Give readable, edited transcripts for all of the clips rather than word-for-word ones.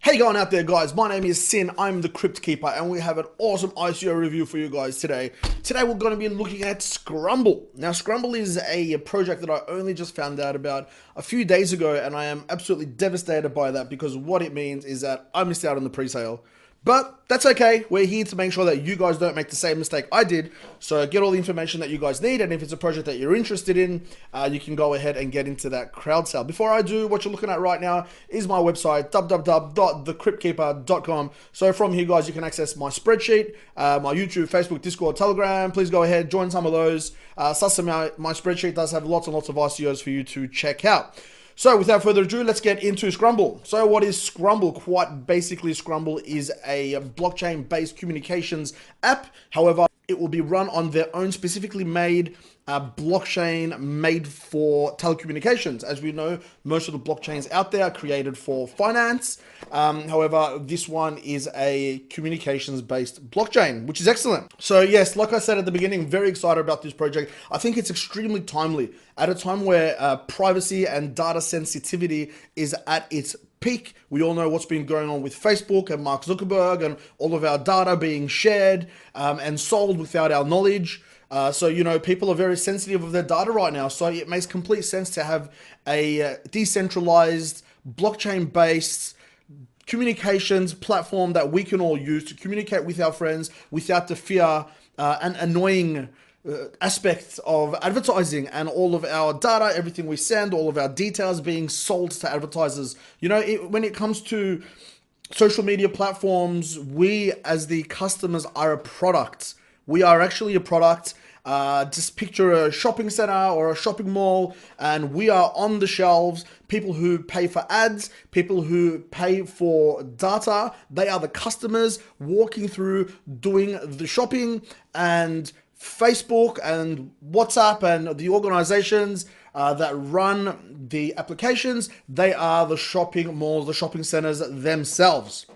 Hey going out there guys, my name is Sin, I'm the Crypt Keeper, and we have an awesome ICO review for you guys today. Today we're going to be looking at SKRUMBLE. Now SKRUMBLE is a project that I only just found out about a few days ago, and I am absolutely devastated by that because what it means is that I missed out on the pre-sale. But that's okay, we're here to make sure that you guys don't make the same mistake I did. So get all the information that you guys need, and if it's a project that you're interested in, you can go ahead and get into that crowd sale. Before I do, what you're looking at right now is my website, www.thekriptkeeper.com. So from here guys, you can access my spreadsheet, my YouTube, Facebook, Discord, Telegram. Please go ahead, join some of those. My spreadsheet does have lots and lots of ICOs for you to check out. So without further ado, let's get into SKRUMBLE. So what is SKRUMBLE? Quite basically, SKRUMBLE is a blockchain-based communications app. However, it will be run on their own specifically made blockchain made for telecommunications. As we know, most of the blockchains out there are created for finance. However, this one is a communications-based blockchain, which is excellent. So yes, like I said at the beginning, very excited about this project. I think it's extremely timely at a time where privacy and data sensitivity is at its peak. We all know what's been going on with Facebook and Mark Zuckerberg and all of our data being shared and sold without our knowledge. So, you know, people are very sensitive of their data right now. So it makes complete sense to have a decentralized, blockchain-based communications platform that we can all use to communicate with our friends without the fear and annoying aspects of advertising and all of our data, everything we send, all of our details being sold to advertisers. You know, when it comes to social media platforms, we as the customers are a product. We are actually a product. Just picture a shopping center or a shopping mall, and we are on the shelves. People who pay for ads, people who pay for data, they are the customers walking through doing the shopping. And Facebook and WhatsApp and the organizations that run the applications, they are the shopping malls, the shopping centers themselves.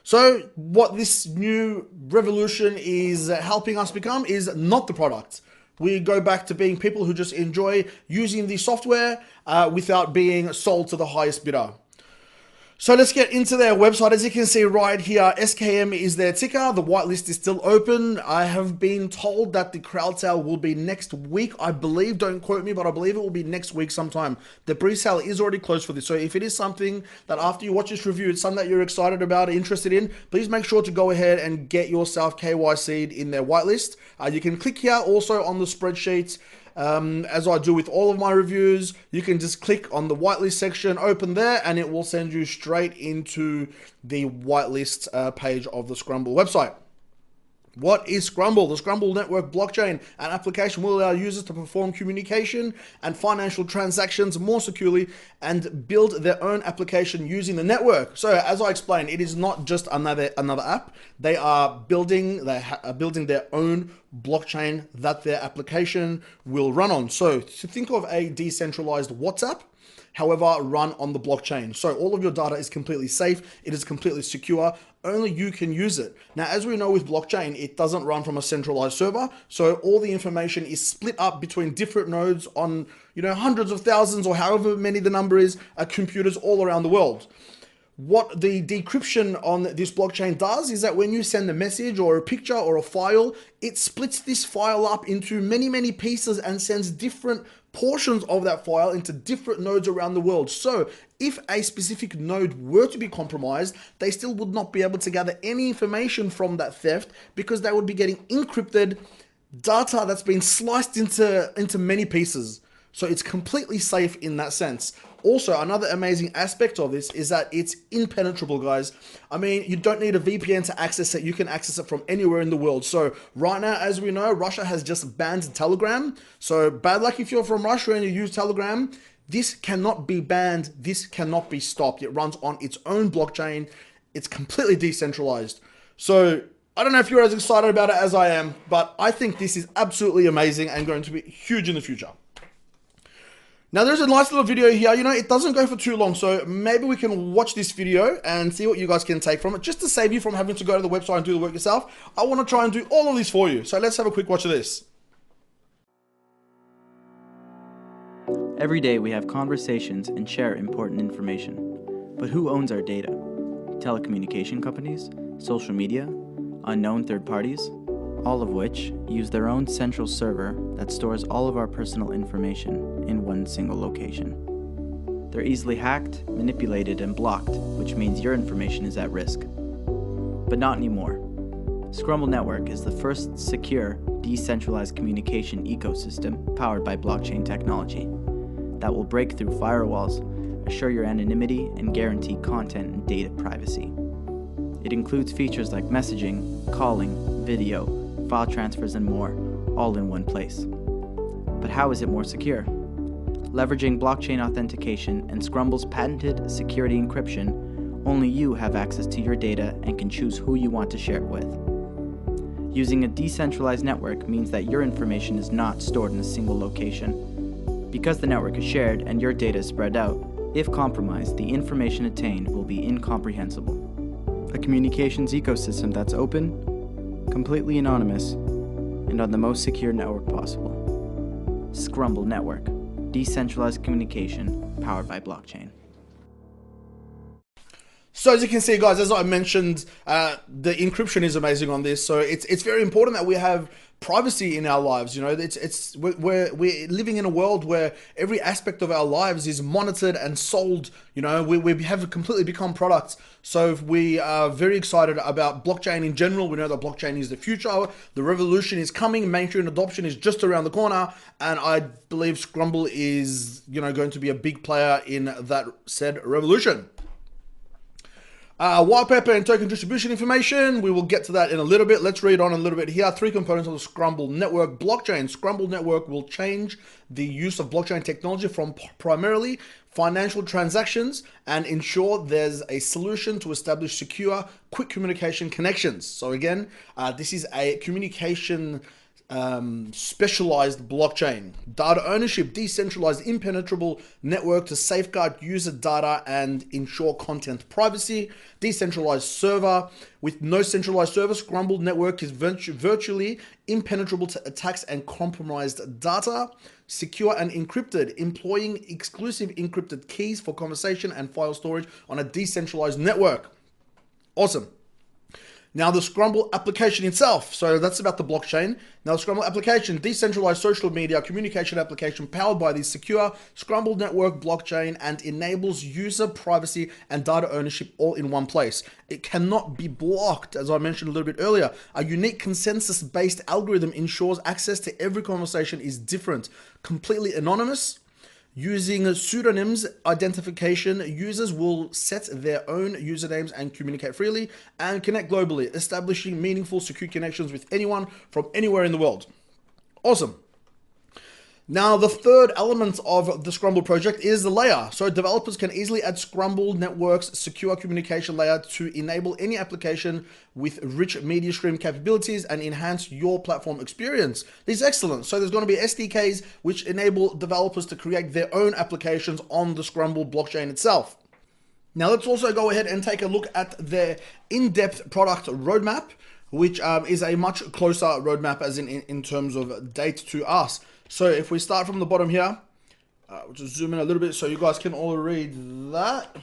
So what this new revolution is helping us become is not the product. We go back to being people who just enjoy using the software without being sold to the highest bidder. So let's get into their website. As you can see right here, SKM is their ticker. The whitelist is still open. I have been told that the crowd sale will be next week, I believe. Don't quote me, but I believe it will be next week sometime. The pre-sale is already closed for this. So if it is something that after you watch this review, it's something that you're excited about, interested in, please make sure to go ahead and get yourself KYC'd in their whitelist. You can click here also on the spreadsheet. As I do with all of my reviews, you can just click on the whitelist section, open there, and it will send you straight into the whitelist page of the SKRUMBLE website. What is SKRUMBLE? The SKRUMBLE network blockchain and application will allow users to perform communication and financial transactions more securely and build their own application using the network. So as I explained, it is not just another app. They are building their own blockchain that their application will run on. So to think of a decentralized WhatsApp, however, run on the blockchain. So all of your data is completely safe. It is completely secure. Only you can use it. Now, as we know with blockchain, it doesn't run from a centralized server. So all the information is split up between different nodes on, you know, hundreds of thousands or however many the number is, computers all around the world. What the decryption on this blockchain does is that when you send a message or a picture or a file, it splits this file up into many, many pieces and sends different portions of that file into different nodes around the world. So if a specific node were to be compromised, they still would not be able to gather any information from that theft because they would be getting encrypted data that's been sliced into many pieces. So it's completely safe in that sense. Also, another amazing aspect of this is that it's impenetrable, guys. I mean, you don't need a VPN to access it. You can access it from anywhere in the world. So right now, as we know, Russia has just banned Telegram. So bad luck if you're from Russia and you use Telegram. This cannot be banned. This cannot be stopped. It runs on its own blockchain. It's completely decentralized. So I don't know if you're as excited about it as I am, but I think this is absolutely amazing and going to be huge in the future. Now there's a nice little video here, you know, it doesn't go for too long, so maybe we can watch this video and see what you guys can take from it, just to save you from having to go to the website and do the work yourself. I want to try and do all of this for you, so let's have a quick watch of this. Every day we have conversations and share important information. But who owns our data? telecommunication companies, social media, unknown third parties, all of which use their own central server that stores all of our personal information in one single location. They're easily hacked, manipulated, and blocked, which means your information is at risk. But not anymore. SKRUMBLE Network is the first secure, decentralized communication ecosystem powered by blockchain technology that will break through firewalls, assure your anonymity, and guarantee content and data privacy. It includes features like messaging, calling, video, file transfers, and more, all in one place. But how is it more secure? Leveraging blockchain authentication and SKRUMBLE's patented security encryption, only you have access to your data and can choose who you want to share it with. Using a decentralized network means that your information is not stored in a single location. Because the network is shared and your data is spread out, if compromised, the information attained will be incomprehensible. A communications ecosystem that's open, completely anonymous, and on the most secure network possible. SKRUMBLE Network. Decentralized communication powered by blockchain. So as you can see, guys, as I mentioned, the encryption is amazing on this. So it's very important that we have privacy in our lives. You know, we're living in a world where every aspect of our lives is monitored and sold. You know, we have completely become products. So we are very excited about blockchain in general. We know that blockchain is the future. The revolution is coming. Mainstream adoption is just around the corner, and I believe SKRUMBLE is, you know, going to be a big player in that said revolution. White paper and token distribution information, we will get to that in a little bit. Let's read on a little bit here. 3 components of the SKRUMBLE network. Blockchain. SKRUMBLE network will change the use of blockchain technology from primarily financial transactions and ensure there's a solution to establish secure, quick communication connections. So again, this is a communication specialized blockchain. Data ownership, decentralized, impenetrable network to safeguard user data and ensure content privacy. Decentralized server. With no centralized server, SKRUMBLE network is virtually impenetrable to attacks and compromised data. Secure and encrypted, employing exclusive encrypted keys for conversation and file storage on a decentralized network. Awesome. Now the SKRUMBLE application itself. So that's about the blockchain. Now the SKRUMBLE application, decentralized social media communication application powered by the secure SKRUMBLE network blockchain and enables user privacy and data ownership all in one place. It cannot be blocked, as I mentioned a little bit earlier. A unique consensus-based algorithm ensures access to every conversation is different, completely anonymous. Using pseudonyms identification, users will set their own usernames and communicate freely and connect globally, establishing meaningful, secure connections with anyone from anywhere in the world. Awesome. Now, the third element of the SKRUMBLE project is the layer. So developers can easily add SKRUMBLE network's secure communication layer to enable any application with rich media stream capabilities and enhance your platform experience. This is excellent. So there's going to be SDKs which enable developers to create their own applications on the SKRUMBLE blockchain itself. Now, let's also go ahead and take a look at their in-depth product roadmap, which is a much closer roadmap as in terms of date to us. So if we start from the bottom here, we'll just zoom in a little bit so you guys can all read that.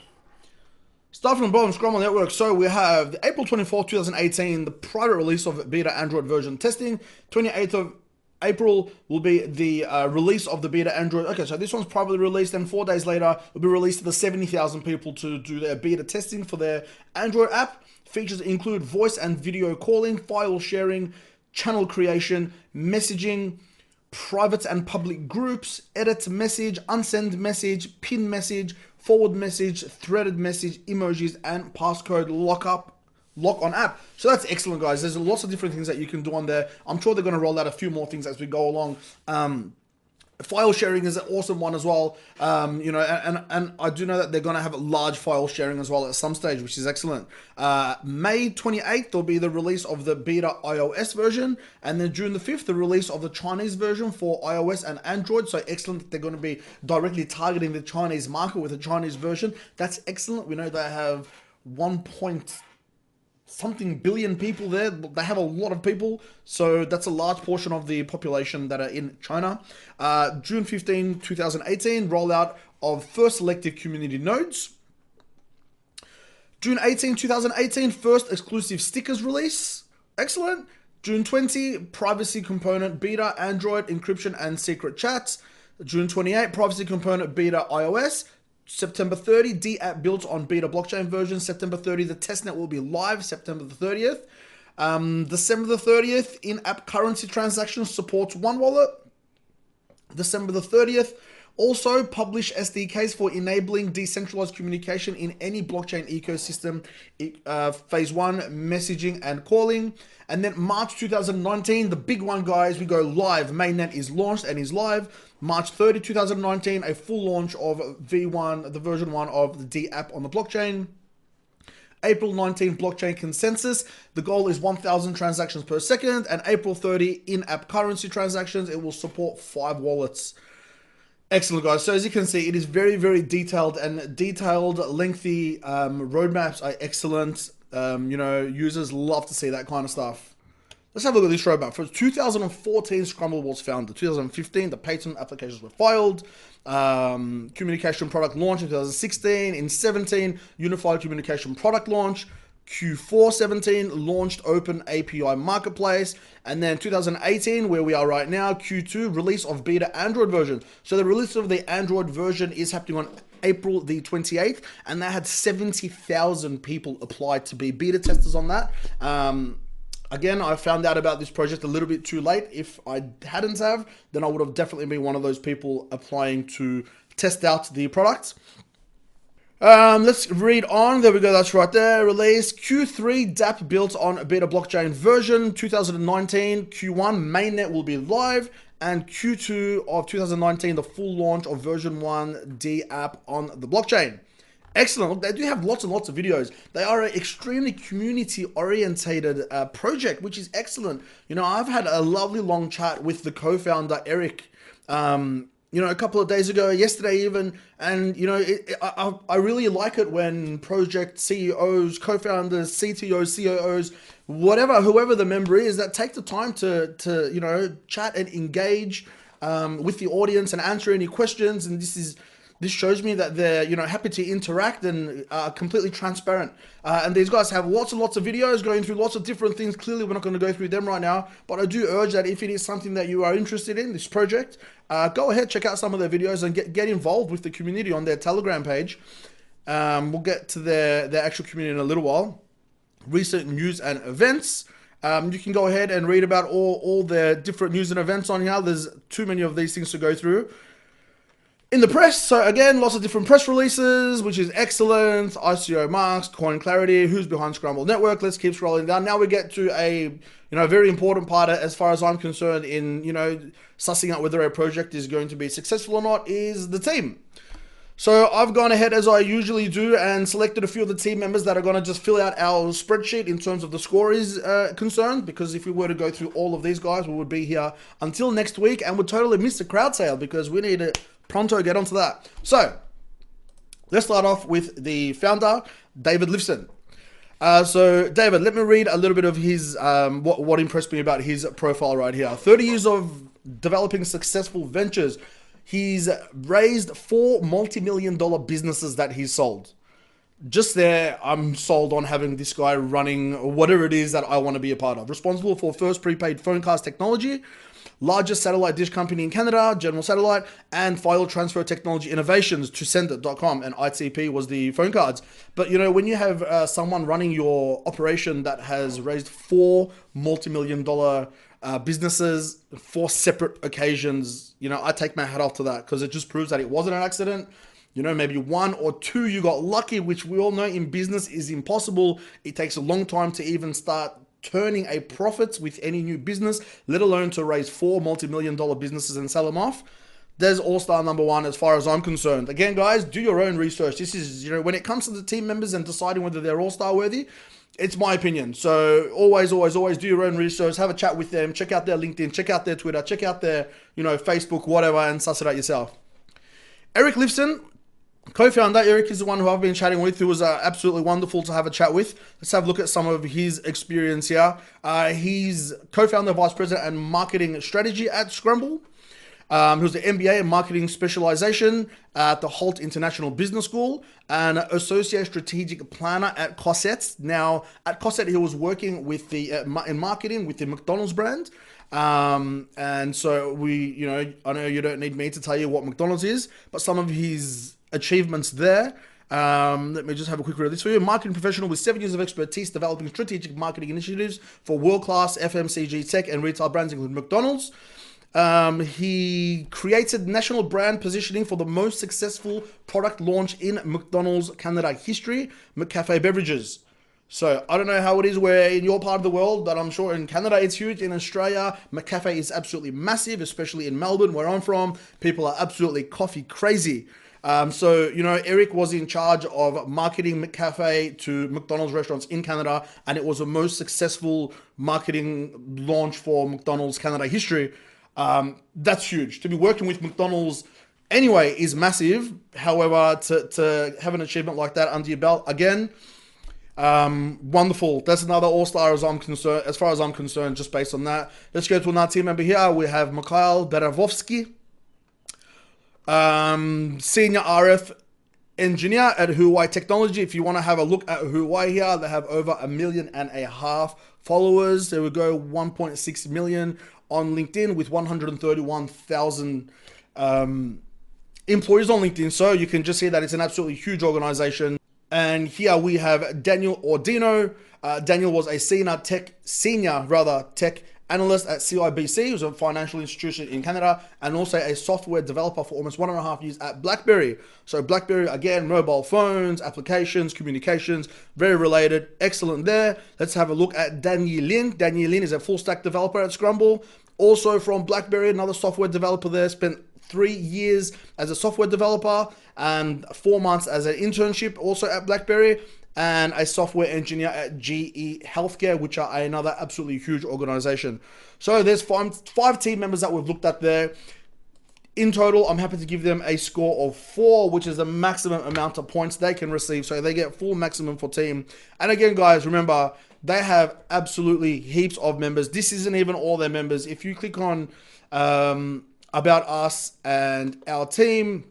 Start from the bottom, SKRUMBLE network. So we have the April 24th, 2018, the private release of beta Android version testing. 28th of April will be the release of the beta Android. Okay, so this one's privately released, and 4 days later will be released to the 70,000 people to do their beta testing for their Android app. Features include voice and video calling, file sharing, channel creation, messaging, private and public groups, edit message, unsend message, pin message, forward message, threaded message, emojis, and passcode lock on app. So that's excellent, guys. There's lots of different things that you can do on there. I'm sure they're going to roll out a few more things as we go along. File sharing is an awesome one as well. You know, and I do know that they're going to have large file sharing as well at some stage, which is excellent. May 28th, there'll be the release of the beta iOS version. And then June the 5th, the release of the Chinese version for iOS and Android. So excellent that they're going to be directly targeting the Chinese market with a Chinese version. That's excellent. We know they have 1.something billion people there. They have a lot of people, so that's a large portion of the population that are in China. June 15, 2018, rollout of first selective community nodes. June 18, 2018, first exclusive stickers release. Excellent. June 20, privacy component beta, Android, encryption and secret chats. June 28, privacy component beta, iOS. September 30, D-app built on beta blockchain version. September 30, the testnet will be live. September the 30th. December the 30th, in-app currency transactions supports One Wallet. December the 30th, also publish SDKs for enabling decentralized communication in any blockchain ecosystem, phase 1, messaging and calling. And then March 2019, the big one, guys, we go live. Mainnet is launched and is live. March 30, 2019, a full launch of V1, the version 1 of the D app on the blockchain. April 19, blockchain consensus. The goal is 1,000 transactions per second. And April 30, in-app currency transactions. It will support 5 wallets. Excellent, guys. So as you can see, it is very, very detailed, and detailed, lengthy roadmaps are excellent. Users love to see that kind of stuff. Let's have a look at this roadmap. For 2014, SKRUMBLE was founded. 2015, the patent applications were filed. Communication product launch in 2016. In 17, unified communication product launch. Q4 17, launched open API marketplace. And then 2018, where we are right now, Q2, release of beta Android version. So the release of the Android version is happening on April the 28th, and they had 70,000 people apply to be beta testers on that. Again, I found out about this project a little bit too late. If I hadn't have, then I would have definitely been one of those people applying to test out the product. Let's read on. There we go. That's right there. Release Q3 dApp built on beta blockchain version 2019. Q1 mainnet will be live, and Q2 of 2019 the full launch of version 1 D app on the blockchain. Excellent. They do have lots and lots of videos. They are an extremely community-orientated project, which is excellent. I've had a lovely long chat with the co-founder, Eric, a couple of days ago, yesterday even, and, I really like it when project CEOs, co-founders, CTOs, COOs, whoever the member is, that take the time to chat and engage with the audience and answer any questions. And this shows me that they're, happy to interact and are completely transparent. And these guys have lots and lots of videos going through lots of different things. Clearly, we're not going to go through them right now, but I do urge that if it is something that you are interested in, this project, go ahead, check out some of their videos and get involved with the community on their Telegram page. We'll get to their actual community in a little while. Recent news and events. You can go ahead and read about all their different news and events on here. There's too many of these things to go through. In the press, so again, lots of different press releases, which is excellent. ICO marks, coin clarity, who's behind SKRUMBLE network. Let's keep scrolling down. Now we get to a very important part, as far as I'm concerned, in sussing out whether a project is going to be successful or not, is the team. So I've gone ahead, as I usually do, and selected a few of the team members that are going to just fill out our spreadsheet in terms of the score is concerned, because if we were to go through all of these guys, we would be here until next week and would totally miss the crowd sale, because we need to pronto get onto that. So let's start off with the founder, David Lifson. So David, let me read a little bit of his what impressed me about his profile right here. 30 years of developing successful ventures. He's raised 4 multi-million-dollar businesses that he's sold. Just there, I'm sold on having this guy running whatever it is that I want to be a part of. Responsible for first prepaid phone cards technology, largest satellite dish company in Canada, General Satellite, and file transfer technology innovations to sendit.com, and ITP was the phone cards. But when you have someone running your operation that has raised 4 multi-million-dollar businesses, 4 separate occasions, I take my hat off to that, because it just proves that it wasn't an accident. Maybe 1 or 2 you got lucky, which we all know in business is impossible. It takes a long time to even start turning a profit with any new business, let alone to raise 4 multi-million-dollar businesses and sell them off. There's all-star number 1 as far as I'm concerned. Again, guys, do your own research. This is, when it comes to the team members and deciding whether they're all-star worthy, it's my opinion. So always do your own research, have a chat with them, check out their LinkedIn, check out their Twitter, check out their, Facebook, whatever, and suss it out yourself. Eric Lifson, co-founder. Eric is the one who I've been chatting with, who was absolutely wonderful to have a chat with. Let's have a look at some of his experience here. He's co-founder, vice president, and marketing strategy at SKRUMBLE. He was the MBA in marketing specialization at the Holt International Business School and associate strategic planner at Cosette. Now, at Cosette, he was working with the in marketing with the McDonald's brand. And so I know you don't need me to tell you what McDonald's is, but some of his achievements there. Let me just have a quick read of this for you. Marketing professional with 7 years of expertise developing strategic marketing initiatives for world-class FMCG tech and retail brands, including McDonald's. He created national brand positioning for the most successful product launch in McDonald's Canada history, McCafe Beverages. So I don't know how it is where in your part of the world, but I'm sure in Canada it's huge. In Australia, McCafe is absolutely massive, especially in Melbourne, where I'm from. People are absolutely coffee crazy. Eric was in charge of marketing McCafe to McDonald's restaurants in Canada, and it was the most successful marketing launch for McDonald's Canada history. That's huge. To be working with McDonald's anyway is massive. However, to have an achievement like that under your belt, again, wonderful. That's another all-star as far as I'm concerned, just based on that. Let's go to another team member here. We have Mikhail Beravovsky, senior RF engineer at Huobi Technology. If you want to have a look at Huobi here, they have over 1.5 million followers. There we go, 1.6 million on LinkedIn with 131,000 employees on LinkedIn. So you can just see that it's an absolutely huge organization. And here we have Daniel Ordino. Daniel was a senior tech analyst at CIBC, who's a financial institution in Canada, and also a software developer for almost 1.5 years at BlackBerry. So BlackBerry, again, mobile phones, applications, communications, very related, excellent there. Let's have a look at Daniel Lin. Daniel Lin is a full stack developer at SKRUMBLE, also from BlackBerry, another software developer there, spent 3 years as a software developer and 4 months as an internship also at BlackBerry, and a software engineer at GE Healthcare, which are another absolutely huge organization. So there's five team members that we've looked at there. In total, I'm happy to give them a score of 4, which is the maximum amount of points they can receive. So they get full maximum for team. And again, guys, remember, they have absolutely heaps of members. This isn't even all their members. If you click on About Us and Our Team,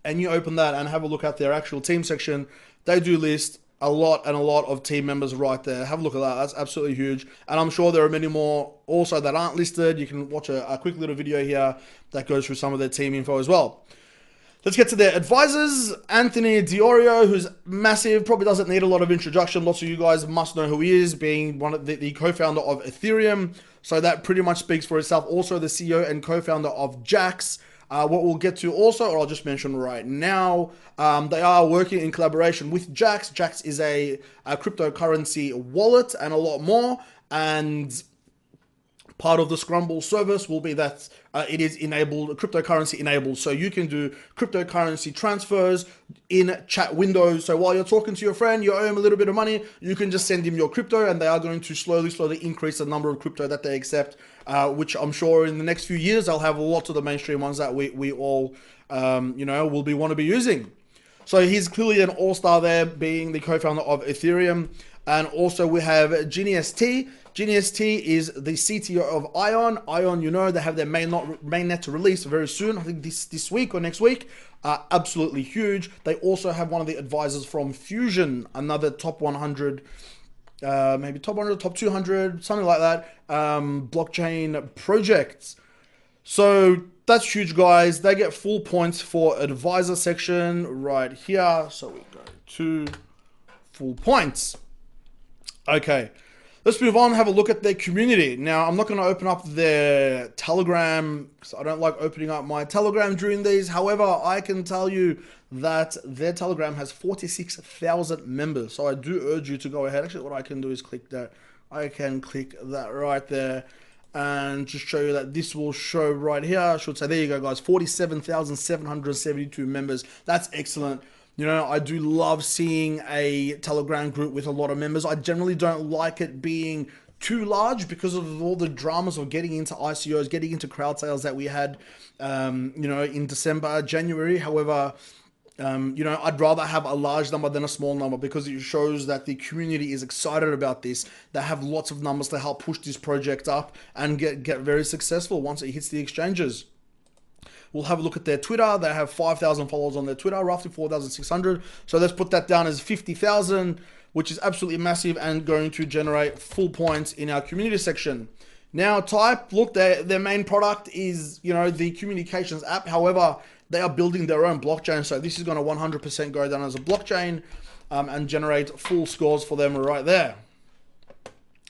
and you open that and have a look at their actual team section, they do list a lot of team members right there. Have a look at that. That's absolutely huge. And I'm sure there are many more also that aren't listed. You can watch a quick little video here that goes through some of their team info as well. Let's get to their advisors. Anthony Diorio, who's massive, probably doesn't need a lot of introduction. Lots of you guys must know who he is, being one of the co-founder of Ethereum. So that pretty much speaks for itself. Also the CEO and co-founder of Jax. What we'll get to also, or I'll just mention right now, they are working in collaboration with Jax. Jax is a cryptocurrency wallet and a lot more. And part of the SKRUMBLE service will be that it is enabled, cryptocurrency enabled. So you can do cryptocurrency transfers in chat windows. So while you're talking to your friend, you owe him a little bit of money, you can just send him your crypto, and they are going to slowly increase the number of crypto that they accept, which I'm sure in the next few years, they'll have lots of the mainstream ones that we all, will want to be using. So he's clearly an all-star there, being the co-founder of Ethereum. And also we have GNST. GNST is the CTO of ION. ION, they have their mainnet to release very soon. I think this week or next week. Absolutely huge. They also have one of the advisors from Fusion, another top 100, maybe top 100, top 200, something like that, blockchain projects. So that's huge, guys. They get full points for advisor section right here. So we go to full points. Okay. Let's move on and have a look at their community. Now, I'm not going to open up their Telegram because I don't like opening up my Telegram during these. However, I can tell you that their Telegram has 46,000 members. So I do urge you to go ahead. Actually, what I can do is click that. I can click that right there and just show you that this will show right here. I should say, there you go, guys. 47,772 members. That's excellent. I do love seeing a Telegram group with a lot of members. I generally don't like it being too large because of all the dramas of getting into ICOs, getting into crowd sales that we had, in December, January. However, I'd rather have a large number than a small number because it shows that the community is excited about this. They have lots of numbers to help push this project up and get very successful once it hits the exchanges. We'll have a look at their Twitter. They have 5,000 followers on their Twitter, roughly 4,600. So let's put that down as 50,000, which is absolutely massive and going to generate full points in our community section. Now Type, look, their main product is, you know, the communications app. However, they are building their own blockchain. So this is going to 100% go down as a blockchain and generate full scores for them right there.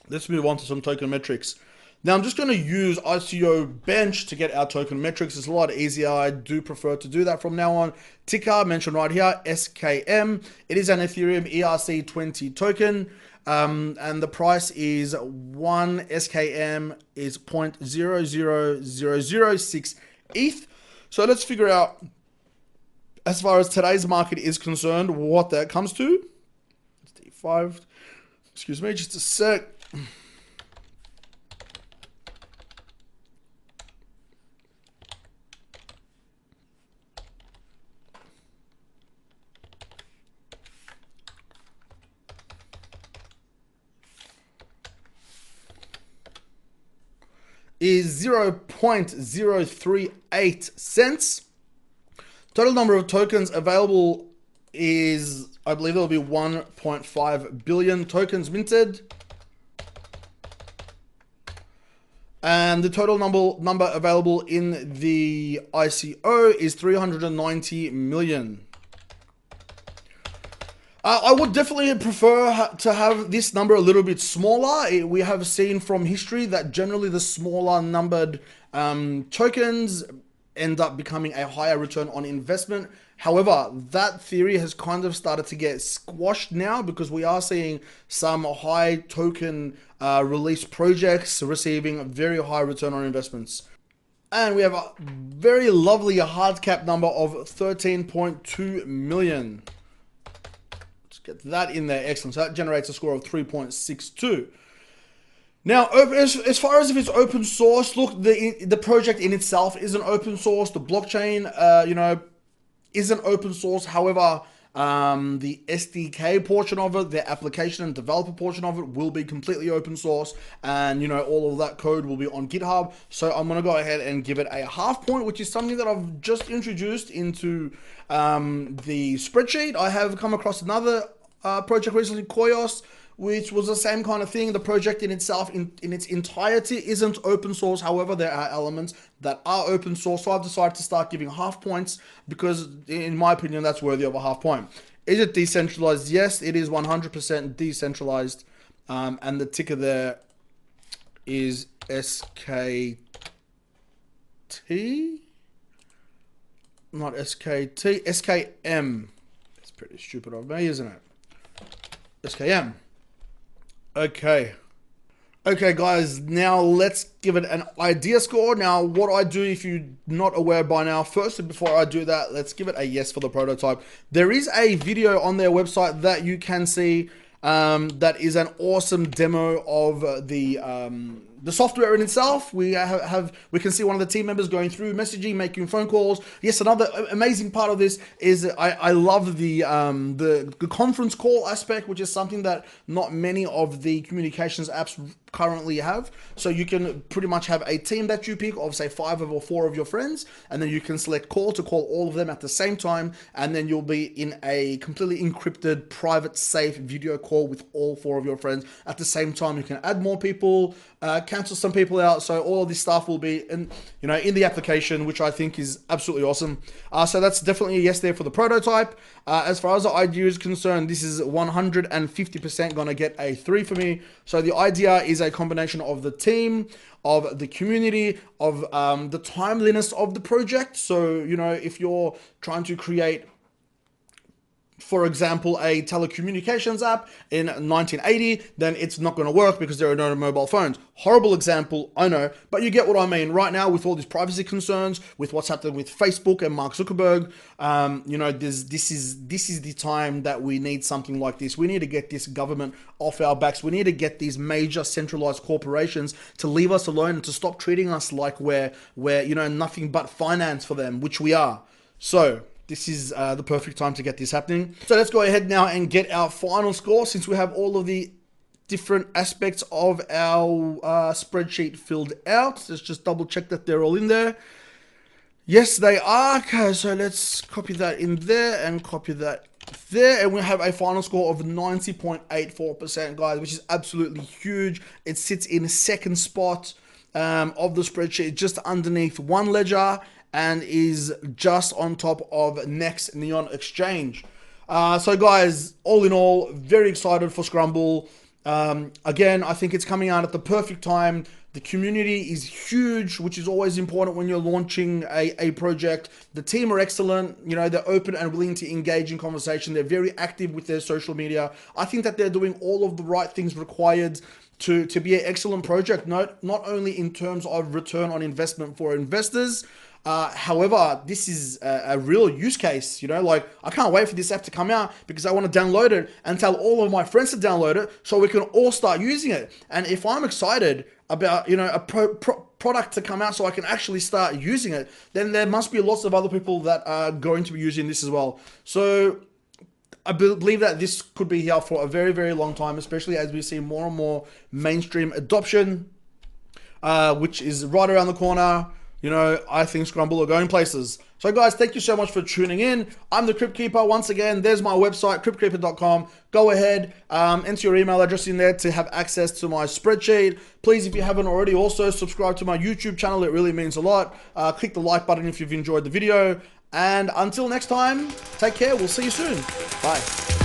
Let's move on to some token metrics. Now I'm just going to use ICO bench to get our token metrics. It's a lot easier. I do prefer to do that from now on. Ticker mentioned right here, SKM. It is an Ethereum ERC20 token. And the price is 1 SKM is 0.00006 ETH. So let's figure out, as far as today's market is concerned, what that comes to. It's D5. Excuse me, just a sec. Is 0.038 cents. Total number of tokens available is, I believe there'll be 1.5 billion tokens minted. And the total number available in the ICO is 390 million. I would definitely prefer to have this number a little bit smaller. We have seen from history that generally the smaller numbered tokens end up becoming a higher return on investment. However, that theory has kind of started to get squashed now because we are seeing some high token release projects receiving a very high return on investments. And we have a very lovely hard cap number of 13.2 million. Get that in there. Excellent. So that generates a score of 3.62. Now, as far as if it's open source, look, the project in itself isn't open source. The blockchain, you know, isn't open source. However, the SDK portion of it, the application and developer portion of it will be completely open source. And, you know, all of that code will be on GitHub. So I'm going to go ahead and give it a half point, which is something that I've just introduced into the spreadsheet. I have come across another project recently, Koios, which was the same kind of thing. The project in itself, in its entirety, isn't open source. However, there are elements that are open source. So I've decided to start giving half points because, in my opinion, that's worthy of a half point. Is it decentralized? Yes, it is 100% decentralized. And the ticker there is SKT. Not SKT, SKM. That's pretty stupid of me, isn't it? SKM. Okay. Okay, guys, now let's give it an idea score. Now, what I do, if you're not aware by now, first, before I do that, let's give it a yes for the prototype. There is a video on their website that you can see that is an awesome demo of the software in itself. We can see one of the team members going through messaging, making phone calls. Yes, another amazing part of this is I love the conference call aspect, which is something that not many of the communications apps currently have. So you can pretty much have a team that you pick of, say, 5 or 4 of your friends, and then you can select call to call all of them at the same time, and then you'll be in a completely encrypted, private, safe video call with all 4 of your friends at the same time. You can add more people, cancel some people out. So all of this stuff will be in the application, which I think is absolutely awesome. So that's definitely a yes there for the prototype. As far as the idea is concerned, this is 150% gonna get a 3 for me. So the idea is a combination of the team, of the community, of the timeliness of the project. So, if you're trying to create, for example, a telecommunications app in 1980, then it's not going to work because there are no mobile phones. Horrible example, I know, but you get what I mean. Right now, with all these privacy concerns, with what's happening with Facebook and Mark Zuckerberg, this is the time that we need something like this. We need to get this government off our backs. We need to get these major centralized corporations to leave us alone and to stop treating us like we're nothing but finance for them, which we are. So this is the perfect time to get this happening. So let's go ahead now and get our final score, since we have all of the different aspects of our spreadsheet filled out. Let's just double check that they're all in there. Yes, they are. Okay, so let's copy that in there and copy that there, and we have a final score of 90.84%, guys, which is absolutely huge. It sits in second spot of the spreadsheet, just underneath one ledger, and is just on top of Next Neon Exchange. So guys, all in all, very excited for SKRUMBLE. Again, I think it's coming out at the perfect time. The community is huge, which is always important when you're launching a project. The team are excellent. You know, they're open and willing to engage in conversation. They're very active with their social media. I think that they're doing all of the right things required to be an excellent project, not only in terms of return on investment for investors. However, this is a real use case, you know, like I can't wait for this app to come out because I want to download it and tell all of my friends to download it so we can all start using it. And if I'm excited about, you know, a product to come out so I can actually start using it, then there must be lots of other people that are going to be using this as well. So I believe that this could be here for a very, very long time, especially as we see more and more mainstream adoption, which is right around the corner. You know, I think SKRUMBLE are going places. So guys, thank you so much for tuning in. I'm the Crypt Keeper. Once again, there's my website, cryptkeeper.com. Go ahead, enter your email address in there to have access to my spreadsheet. Please, if you haven't already, also subscribe to my YouTube channel. It really means a lot. Click the like button if you've enjoyed the video. And until next time, take care. We'll see you soon. Bye.